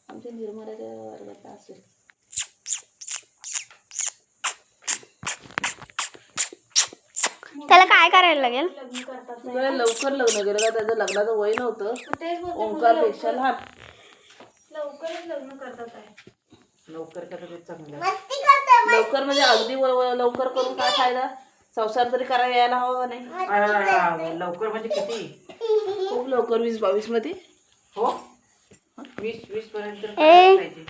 आमच्या निर्मलाच्या वर्गात असेल. त्याला काय करायला लागेल? तुला लवकर लग्न केलं का? त्याचं लग्नाचं वय नव्हतं. ओंकार पेक्षा लहान. लवकरच लग्न करतात आहे. लवकर करायचं चांगलं. लवकर म्हणजे अगदी लवकर करून काय फायदा? संसार तरी करायला यायला हवा नाही. लवकर म्हणजे किती? खूप लवकर 20-22 मध्ये. हो 20 पर्यंत पाहिजे.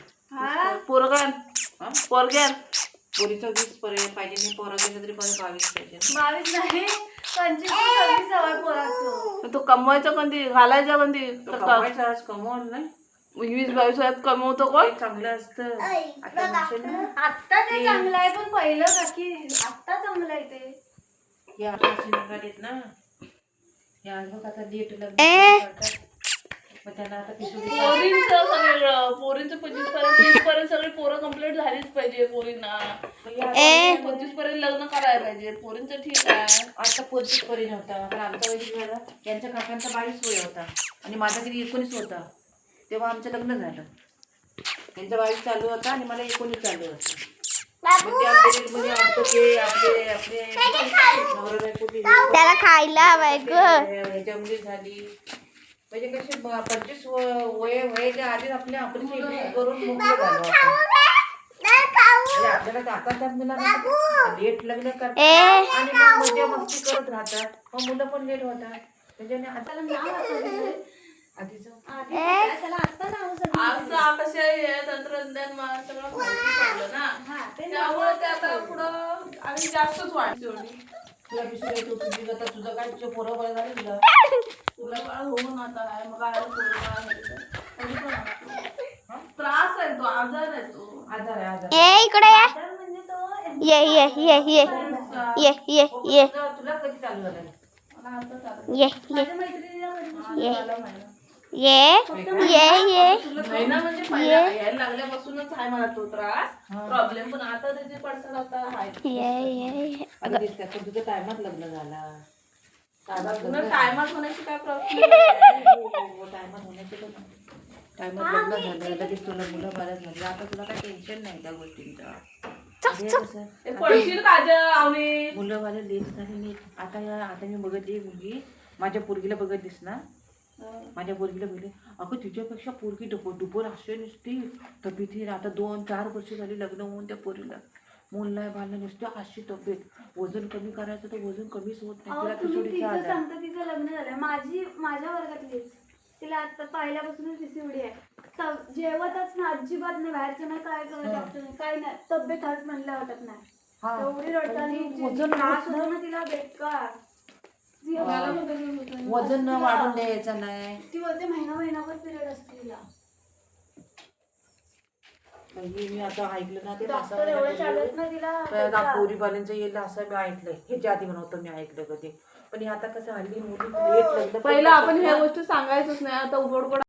पोरगान पोरग्यान पोरीचं 20 पर्यंत पाहिजे नाही. पोरं गेलं तरी 22 पाहिजे. 22 नाही 25-26 हवं पोराचं. तो कमवायचा कधी घालायचा कधी? कमवायचं आज कमवून नाही 20-22 वयात कमवतो कोण? ते चांगलं असतं. आता म्हणशील ना, आत्ता ते चांगलं आहे पण पहिलं बाकी आत्ता चांगलं आहे ते. हे आता अशी निघालीत ना, हे आज बघ आता लेट लग्न करतात. मग त्यांना आता पोरींचं 25 पर्यंत 30 पर्यंत सगळी पोरं कंप्लीट झालीच पाहिजे. पोरींना 25 पर्यंत लग्न करायला पाहिजे. पोरींचं ठीक आहे. आता 25 पर्यंत होता. पण आमचा वय किती झाला? यांच्या काकांचा 22 वय होता आणि माझा किती 19 होता. तेव्हा आमचं लग्न झालं. त्यांचा 22 चालू होता आणि मला 19 चालू होता. मग त्या पिरियडमध्ये आमचं ते आपले नवरा बायको त्याला खायला हवाय ग. ह्याच्यामध्ये झाली. म्हणजे कशी 25 वयाच्या आधी आपली शेती करून मोकळं झालं होतं. म्हणजे आपल्याला आता त्या मुलांना लेट लग्न करतात आणि मग मजा मस्ती करत राहतात. मग मुलं पण लेट होतात. त्याच्याने आता आधीचं त्याला आत्ता नाव आमचं आकाश आहे तंत्रज्ञान सगळं माहिती पडलं ना. त्यामुळे ते आता पुढं आणि जास्तच वाढते. तुला विसरायचं होतं तुझी आता तुझं काय तुझं पोरं बरं झालं तुला. तुला बाळ होऊन आता आहे मग काय त्रास आहे. तो आजार आहे. तो आजार आहे आजार. ये इकडे ये. म्हणजे तो ये ये ये ये ये ये ये तुला कधी चालू झालं? मला आता चालू ये ये माझ्या मैत्रिणीला ये झाला महिना. ये महिना म्हणजे पहिला यायला लागल्यापासूनच आहे मला तो त्रास प्रॉब्लेम. पण आता त्याचे पडसाद आता आहे. ये अगं दिसतं पण तुझं टायमात लग्न झाला. टायमात होण्याची काय प्रॉब्लेम? टायमात होण्याचे पण टायमात लग्न झालं लगेच तुला मुलं बाळं झाली. आता तुला काही टेन्शन नाही त्या गोष्टींचा. पडशील काजल मुलं बाळं लेट झाली नाही. आता मी बघितली मुलगी माझ्या पोरगीला बघितलीस ना. माझ्या पोरगीला बघितली अगं तिच्यापेक्षा पोरगी दुपर असे नसती तब्येती. आता 2-4 वर्ष झाली लग्न होऊन त्या पोरीला मूल नाही बाळलं नसते. अशी तब्येत. वजन कमी करायचं तर वजन कमीच होत नाही. तिला खिचडीचा आजार. सांगता तिचं लग्न झालं माझ्या वर्गातलीच. तिला आता पहिल्यापासूनच PCOD आहे. जेवतच ना अजिबात नाही. बाहेरचं नाही काय डॉक्टर नाही काय नाही. तब्येत हट म्हणल्या वाटत नाही. एवढी रडतानी त्रास होतो ना तिला बेकार. वजन न वाढून द्यायचं नाही. ती बोलते महिनाभर पिरियड असते तिला. मी आता ऐकलं ना ते डॉक्टर एवढं चालत ना तिला. पोरीबाल्यांचं येईल असं मी ऐकलंय. ह्याच्या आधी म्हणतो मी ऐकलं कधी. पण आता कसं हल्ली मुली लेट लग्न पहिला आपण ह्या गोष्टी सांगायचंच नाही. आता उघड